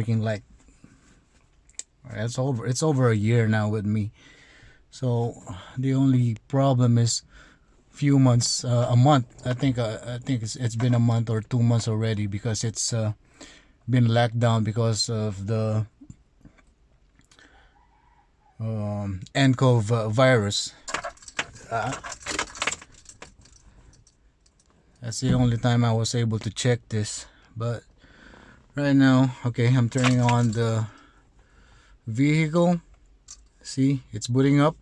working like it's over a year now with me. So the only problem is few months, a month. I think it's been a month or 2 months already, because it's been locked down because of the nCoV virus. Uh, that's the only time I was able to check this. But right now, okay, I'm turning on the vehicle. See, it's booting up.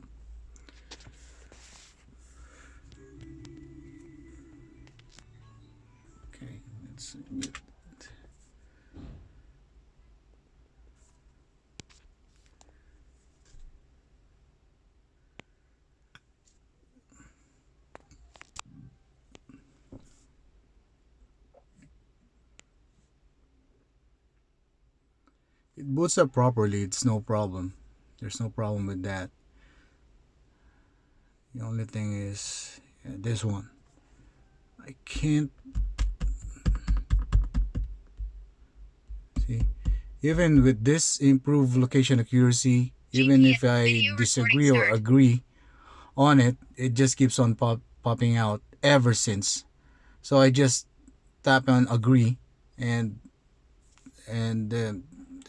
Okay, let's mute. It boots up properly. It's no problem. There's no problem with that. The only thing is this one. I can't see. Even with this improved location accuracy, even if I disagree or agree on it, it just keeps on popping out ever since. So I just tap on agree, and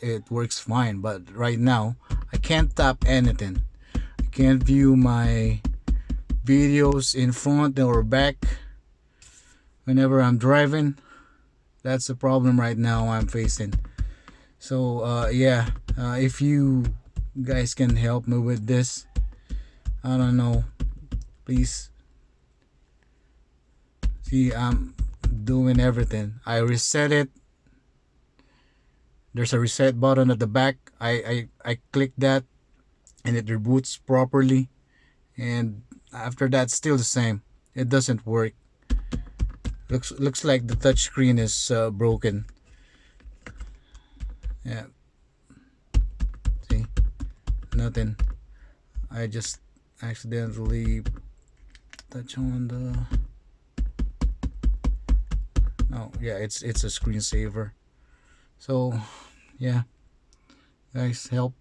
it works fine. But right now, I can't tap anything. I can't view my videos in front or back whenever I'm driving. That's the problem right now I'm facing. So yeah, if you guys can help me with this, I don't know, please. See, I'm doing everything. I reset it. There's a reset button at the back. I click that, and it reboots properly. And after that, still the same. It doesn't work. Looks like the touchscreen is broken. Yeah. See, nothing. I just accidentally touch on the. No, yeah, it's a screensaver. So, yeah, guys, help.